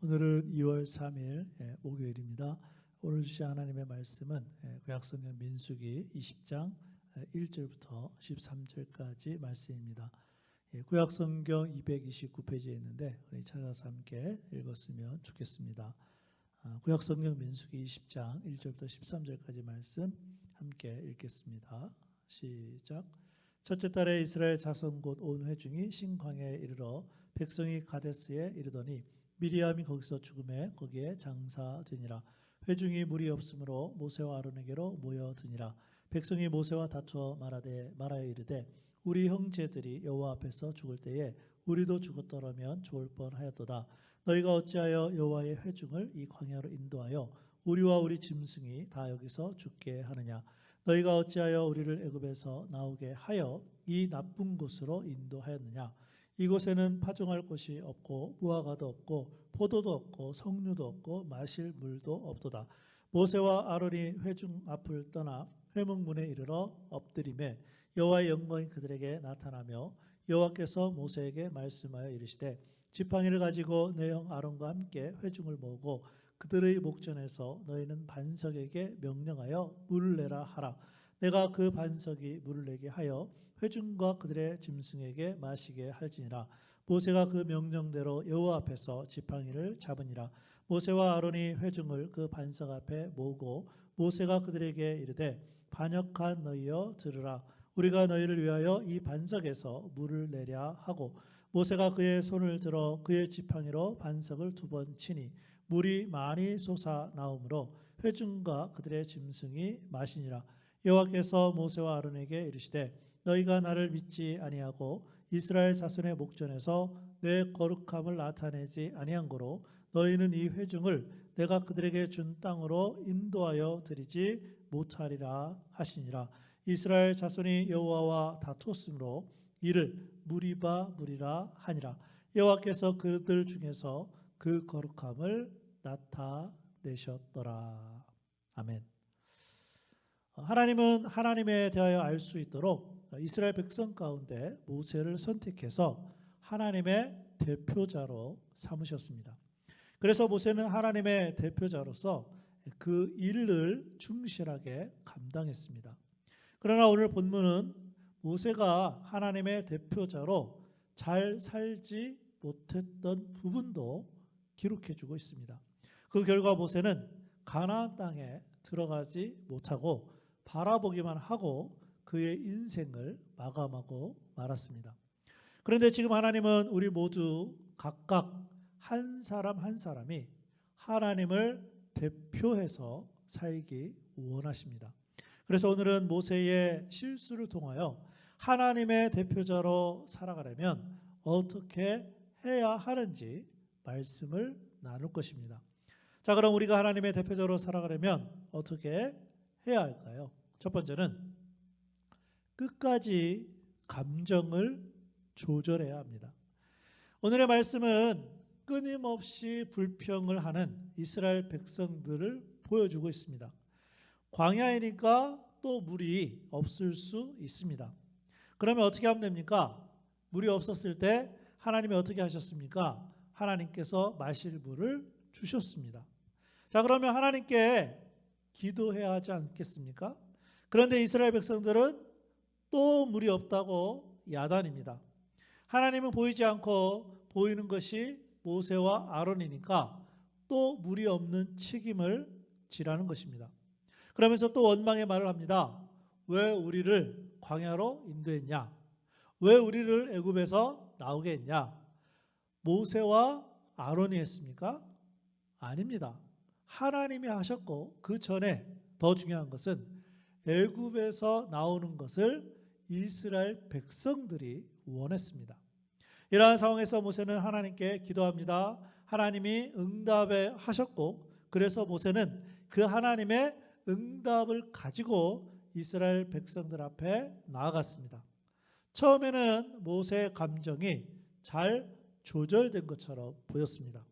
오늘은 2월 3일 목요일입니다. 오늘 주신 하나님의 말씀은 구약성경 민수기 20장 1절부터 13절까지 말씀입니다. 구약성경 229페이지에 있는데 우리 찾아서 함께 읽었으면 좋겠습니다. 구약성경 민수기 20장 1절부터 13절까지 말씀 함께 읽겠습니다. 시작. 첫째 달에 이스라엘 자손 곧 온 회중이 신광야에 이르러 백성이 가데스에 이르더니 미리암이 거기서 죽음에 거기에 장사되니라. 회중이 물이 없으므로 모세와 아론에게로 모여드니라. 백성이 모세와 다투어 말하여 이르되 우리 형제들이 여호와 앞에서 죽을 때에 우리도 죽었더라면 좋을 뻔하였도다. 너희가 어찌하여 여호와의 회중을 이 광야로 인도하여 우리와 우리 짐승이 다 여기서 죽게 하느냐. 너희가 어찌하여 우리를 애굽에서 나오게 하여 이 나쁜 곳으로 인도하였느냐. 이곳에는 파종할 곳이 없고 무화과도 없고 포도도 없고 석류도 없고 마실 물도 없도다. 모세와 아론이 회중 앞을 떠나 회막문에 이르러 엎드리매 여호와의 영광이 그들에게 나타나며 여호와께서 모세에게 말씀하여 이르시되 지팡이를 가지고 내 형 아론과 함께 회중을 모으고 그들의 목전에서 너희는 반석에게 명령하여 물을 내라 하라. 내가 그 반석이 물을 내게 하여 회중과 그들의 짐승에게 마시게 할지니라. 모세가 그 명령대로 여호와 앞에서 지팡이를 잡으니라. 모세와 아론이 회중을 그 반석 앞에 모으고 모세가 그들에게 이르되 반역한 너희여 들으라. 우리가 너희를 위하여 이 반석에서 물을 내랴 하고 모세가 그의 손을 들어 그의 지팡이로 반석을 2번 치니 물이 많이 솟아 나오므로 회중과 그들의 짐승이 마시니라. 여호와께서 모세와 아론에게 이르시되 너희가 나를 믿지 아니하고 이스라엘 자손의 목전에서 내 거룩함을 나타내지 아니한 고로 너희는 이 회중을 내가 그들에게 준 땅으로 인도하여 드리지 못하리라 하시니라. 이스라엘 자손이 여호와와 다투었으므로 이를 무리라 하니라. 여호와께서 그들 중에서 그 거룩함을 나타내셨더라. 아멘. 하나님은 하나님에 대하여 알 수 있도록 이스라엘 백성 가운데 모세를 선택해서 하나님의 대표자로 삼으셨습니다. 그래서 모세는 하나님의 대표자로서 그 일을 충실하게 감당했습니다. 그러나 오늘 본문은 모세가 하나님의 대표자로 잘 살지 못했던 부분도 기록해주고 있습니다. 그 결과 모세는 가나안 땅에 들어가지 못하고 바라보기만 하고 그의 인생을 마감하고 말았습니다. 그런데 지금 하나님은 우리 모두 각각 한 사람 한 사람이 하나님을 대표해서 살기 원하십니다. 그래서 오늘은 모세의 실수를 통하여 하나님의 대표자로 살아가려면 어떻게 해야 하는지 말씀을 나눌 것입니다. 자, 그럼 우리가 하나님의 대표자로 살아가려면 어떻게 해야 할까요? 첫 번째는 끝까지 감정을 조절해야 합니다. 오늘의 말씀은 끊임없이 불평을 하는 이스라엘 백성들을 보여주고 있습니다. 광야이니까 또 물이 없을 수 있습니다. 그러면 어떻게 하면 됩니까? 물이 없었을 때 하나님이 어떻게 하셨습니까? 하나님께서 마실 물을 주셨습니다. 자, 그러면 하나님께 기도해야 하지 않겠습니까? 그런데 이스라엘 백성들은 또 물이 없다고 야단입니다. 하나님은 보이지 않고 보이는 것이 모세와 아론이니까 또 물이 없는 책임을 지라는 것입니다. 그러면서 또 원망의 말을 합니다. 왜 우리를 광야로 인도했냐? 왜 우리를 애굽에서 나오게 했냐? 모세와 아론이 했습니까? 아닙니다. 하나님이 하셨고 그 전에 더 중요한 것은 애굽에서 나오는 것을 이스라엘 백성들이 원했습니다. 이러한 상황에서 모세는 하나님께 기도합니다. 하나님이 응답해 하셨고 그래서 모세는 그 하나님의 응답을 가지고 이스라엘 백성들 앞에 나아갔습니다. 처음에는 모세의 감정이 잘 조절된 것처럼 보였습니다.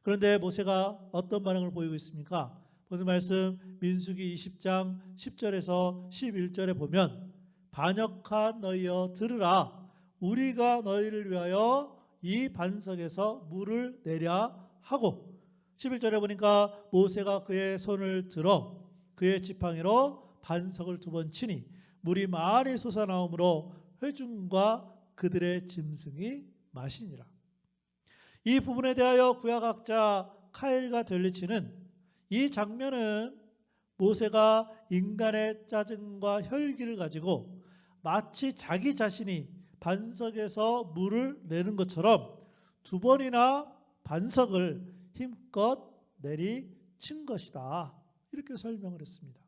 그런데 모세가 어떤 반응을 보이고 있습니까? 오늘 말씀 민수기 20장 10절에서 11절에 보면 반역한 너희여 들으라. 우리가 너희를 위하여 이 반석에서 물을 내랴 하고 11절에 보니까 모세가 그의 손을 들어 그의 지팡이로 반석을 2번 치니 물이 많이 솟아나오므로 회중과 그들의 짐승이 마시니라. 이 부분에 대하여 구약학자 카일과 델리치는 이 장면은 모세가 인간의 짜증과 혈기를 가지고 마치 자기 자신이 반석에서 물을 내는 것처럼 2번이나 반석을 힘껏 내리친 것이다. 이렇게 설명을 했습니다.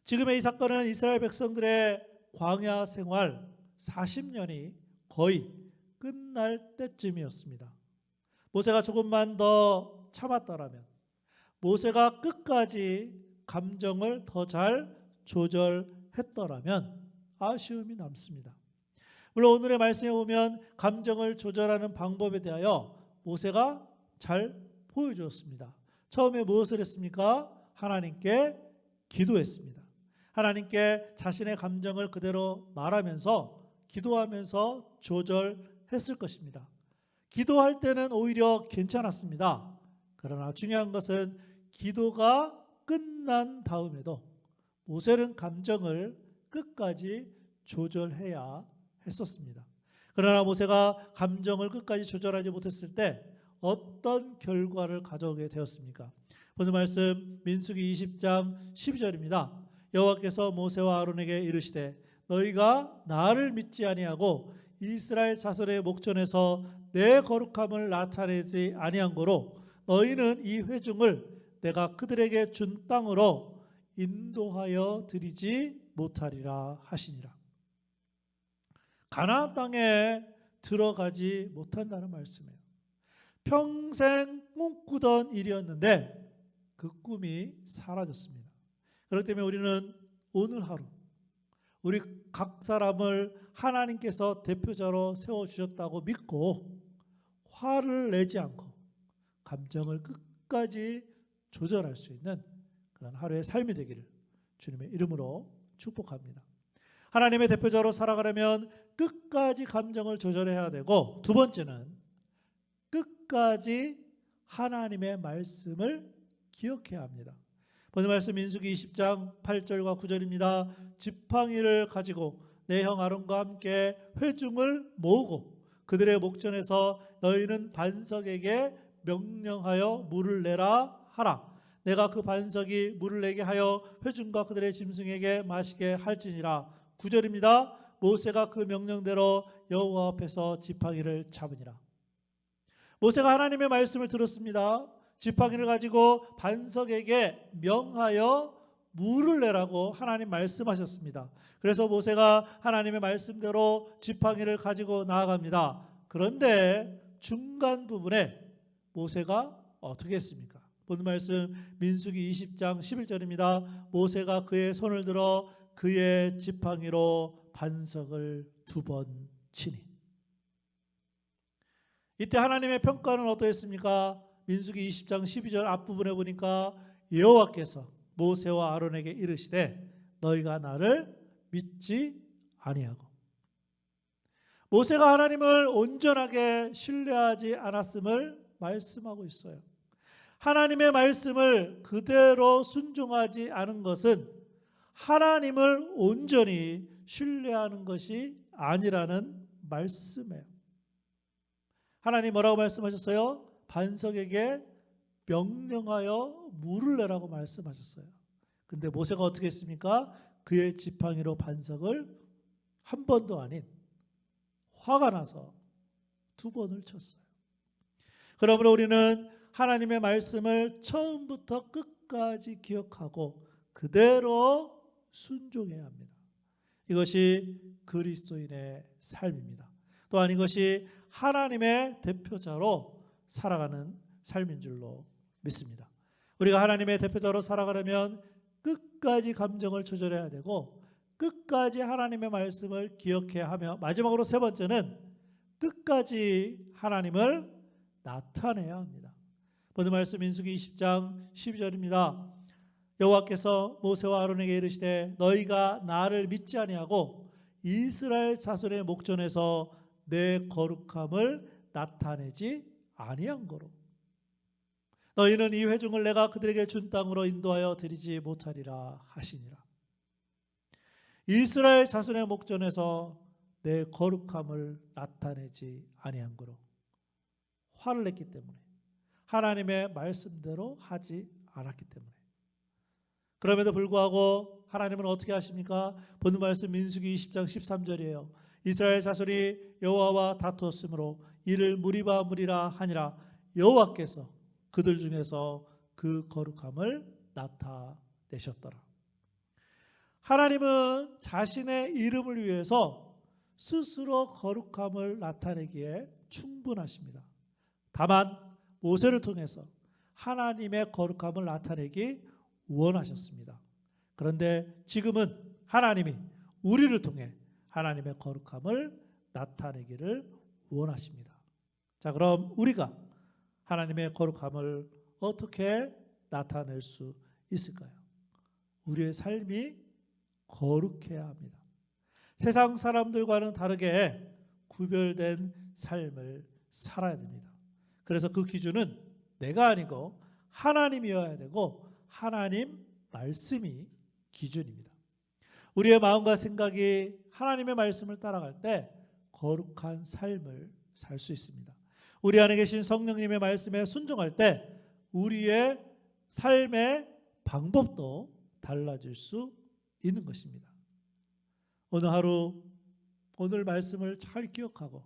지금의 이 사건은 이스라엘 백성들의 광야 생활 40년이 거의 끝날 때쯤이었습니다. 모세가 조금만 더 참았더라면, 모세가 끝까지 감정을 더 잘 조절했더라면 아쉬움이 남습니다. 물론 오늘의 말씀에 보면 감정을 조절하는 방법에 대하여 모세가 잘 보여주었습니다. 처음에 무엇을 했습니까? 하나님께 기도했습니다. 하나님께 자신의 감정을 그대로 말하면서 기도하면서 조절했을 것입니다. 기도할 때는 오히려 괜찮았습니다. 그러나 중요한 것은 기도가 끝난 다음에도 모세는 감정을 끝까지 조절해야 했었습니다. 그러나 모세가 감정을 끝까지 조절하지 못했을 때 어떤 결과를 가져오게 되었습니까? 오늘 말씀 민수기 20장 12절입니다. 여호와께서 모세와 아론에게 이르시되 너희가 나를 믿지 아니하고 이스라엘 자손의 목전에서 내 거룩함을 나타내지 아니한 고로 너희는 이 회중을 내가 그들에게 준 땅으로 인도하여 드리지 못하리라 하시니라. 가나안 땅에 들어가지 못한다는 말씀이에요. 평생 꿈꾸던 일이었는데 그 꿈이 사라졌습니다. 그렇기 때문에 우리는 오늘 하루 우리 각 사람을 하나님께서 대표자로 세워주셨다고 믿고 화를 내지 않고 감정을 끝까지 조절할 수 있는 그런 하루의 삶이 되기를 주님의 이름으로 축복합니다. 하나님의 대표자로 살아가려면 끝까지 감정을 조절해야 되고, 2번째는 끝까지 하나님의 말씀을 기억해야 합니다. 오늘 말씀 민수기 20장 8절과 9절입니다. 지팡이를 가지고 내 형 아론과 함께 회중을 모으고 그들의 목전에서 너희는 반석에게 명령하여 물을 내라 하라. 내가 그 반석이 물을 내게 하여 회중과 그들의 짐승에게 마시게 할지니라. 9절입니다. 모세가 그 명령대로 여호와 앞에서 지팡이를 잡으니라. 모세가 하나님의 말씀을 들었습니다. 지팡이를 가지고 반석에게 명하여 물을 내라고 하나님 말씀하셨습니다. 그래서 모세가 하나님의 말씀대로 지팡이를 가지고 나아갑니다. 그런데 중간 부분에 모세가 어떻게 했습니까? 오늘 말씀 민수기 20장 11절입니다. 모세가 그의 손을 들어 그의 지팡이로 반석을 2번 치니. 이때 하나님의 평가는 어떠했습니까? 민수기 20장 12절 앞부분에 보니까 여호와께서 모세와 아론에게 이르시되 너희가 나를 믿지 아니하고. 모세가 하나님을 온전하게 신뢰하지 않았음을 말씀하고 있어요. 하나님의 말씀을 그대로 순종하지 않은 것은 하나님을 온전히 신뢰하는 것이 아니라는 말씀이에요. 하나님 뭐라고 말씀하셨어요? 반석에게 명령하여 물을 내라고 말씀하셨어요. 근데 모세가 어떻게 했습니까? 그의 지팡이로 반석을 한 번도 아닌 화가 나서 2번을 쳤어요. 그러므로 우리는 하나님의 말씀을 처음부터 끝까지 기억하고 그대로 순종해야 합니다. 이것이 그리스도인의 삶입니다. 또한 이것이 하나님의 대표자로 살아가는 삶인 줄로 믿습니다. 우리가 하나님의 대표자로 살아가려면 끝까지 감정을 조절해야 되고 끝까지 하나님의 말씀을 기억해야 하며, 마지막으로 3번째는 끝까지 하나님을 나타내야 합니다. 오늘 말씀 민수기 20장 12절입니다. 여호와께서 모세와 아론에게 이르시되 너희가 나를 믿지 아니하고 이스라엘 자손의 목전에서 내 거룩함을 나타내지 아니한 거로. 너희는 이 회중을 내가 그들에게 준 땅으로 인도하여 드리지 못하리라 하시니라. 이스라엘 자손의 목전에서 내 거룩함을 나타내지 아니한 거로 화를 냈기 때문에, 하나님의 말씀대로 하지 않았기 때문에. 그럼에도 불구하고 하나님은 어떻게 하십니까? 본문 말씀 민수기 20장 13절이에요. 이스라엘 자손이 여호와와 다투었으므로 이를 무리바 무리라 하니라. 여호와께서 그들 중에서 그 거룩함을 나타내셨더라. 하나님은 자신의 이름을 위해서 스스로 거룩함을 나타내기에 충분하십니다. 다만 모세를 통해서 하나님의 거룩함을 나타내기 원하셨습니다. 그런데 지금은 하나님이 우리를 통해 하나님의 거룩함을 나타내기를 원하십니다. 자, 그럼 우리가 하나님의 거룩함을 어떻게 나타낼 수 있을까요? 우리의 삶이 거룩해야 합니다. 세상 사람들과는 다르게 구별된 삶을 살아야 됩니다. 그래서 그 기준은 내가 아니고 하나님이어야 되고 하나님 말씀이 기준입니다. 우리의 마음과 생각이 하나님의 말씀을 따라갈 때 거룩한 삶을 살 수 있습니다. 우리 안에 계신 성령님의 말씀에 순종할 때 우리의 삶의 방법도 달라질 수 있는 것입니다. 오늘 하루 오늘 말씀을 잘 기억하고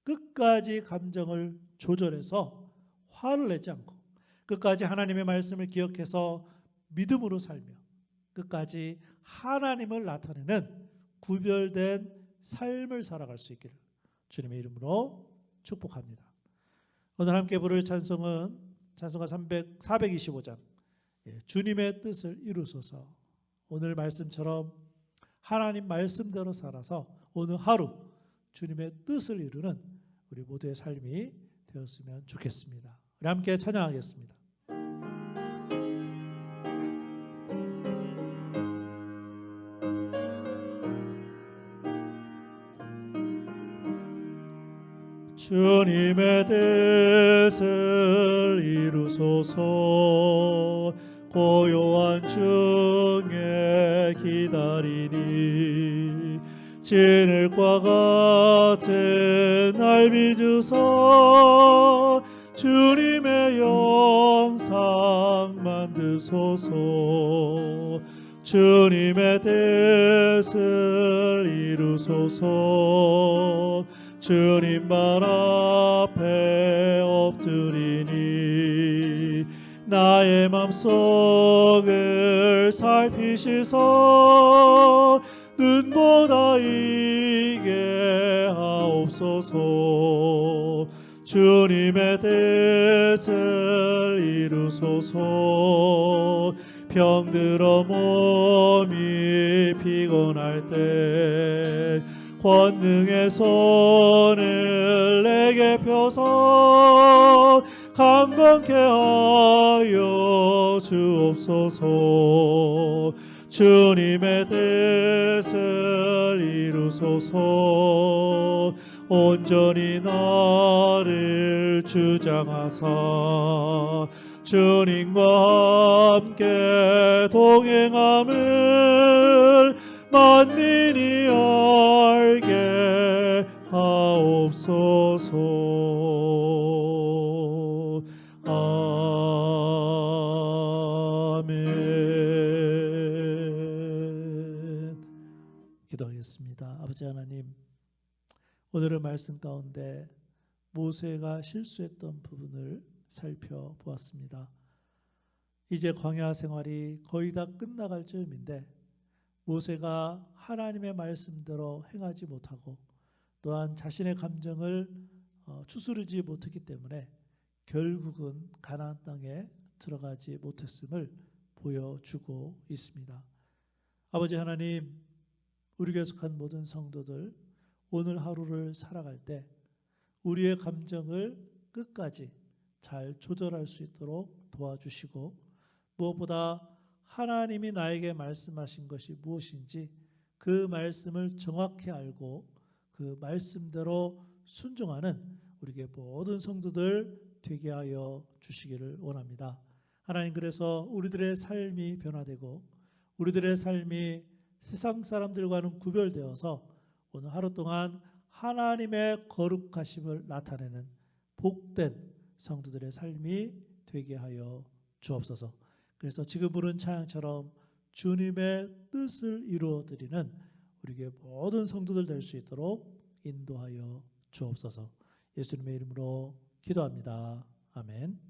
끝까지 감정을 조절해서 화를 내지 않고 끝까지 하나님의 말씀을 기억해서 믿음으로 살며 끝까지 하나님을 나타내는 구별된 삶을 살아갈 수 있기를 주님의 이름으로 축복합니다. 오늘 함께 부를 찬송은 찬송가 425장 주님의 뜻을 이루소서. 오늘 말씀처럼 하나님 말씀대로 살아서 오늘 하루 주님의 뜻을 이루는 우리 모두의 삶이 되었으면 좋겠습니다. 우리 함께 찬양하겠습니다. 주님의 뜻을 이루소서. 고요한 중에 기다리니 진흙과 같은 날 빚으사 주님의 영상 만드소서. 주님의 뜻을 이루소서. 주님 발 앞에 엎드리니 나의 맘속을 살피시사 눈보다 이게 하옵소서. 주님의 뜻을 이루소서. 병들어 몸이 피곤할 때 권능의 손을 내게 펴서 강건케 하여 주옵소서. 주님의 뜻을 이루소서. 온전히 나를 주장하사 주님과 함께 동행함을 만민이 알게 하옵소서. 아멘. 기도하겠습니다. 아버지 하나님, 오늘의 말씀 가운데 모세가 실수했던 부분을 살펴보았습니다. 이제 광야 생활이 거의 다 끝나갈 즈음인데 모세가 하나님의 말씀대로 행하지 못하고 또한 자신의 감정을 추스르지 못했기 때문에 결국은 가나안 땅에 들어가지 못했음을 보여주고 있습니다. 아버지 하나님, 우리 교회 속한 모든 성도들 오늘 하루를 살아갈 때 우리의 감정을 끝까지 잘 조절할 수 있도록 도와주시고 무엇보다 하나님이 나에게 말씀하신 것이 무엇인지 그 말씀을 정확히 알고 그 말씀대로 순종하는 우리에게 모든 성도들 되게 하여 주시기를 원합니다. 하나님, 그래서 우리들의 삶이 변화되고 우리들의 삶이 세상 사람들과는 구별되어서 오늘 하루 동안 하나님의 거룩하심을 나타내는 복된 성도들의 삶이 되게 하여 주옵소서. 그래서 지금 부른 찬양처럼 주님의 뜻을 이루어드리는 우리에게 모든 성도들 될 수 있도록 인도하여 주옵소서. 예수님의 이름으로 기도합니다. 아멘.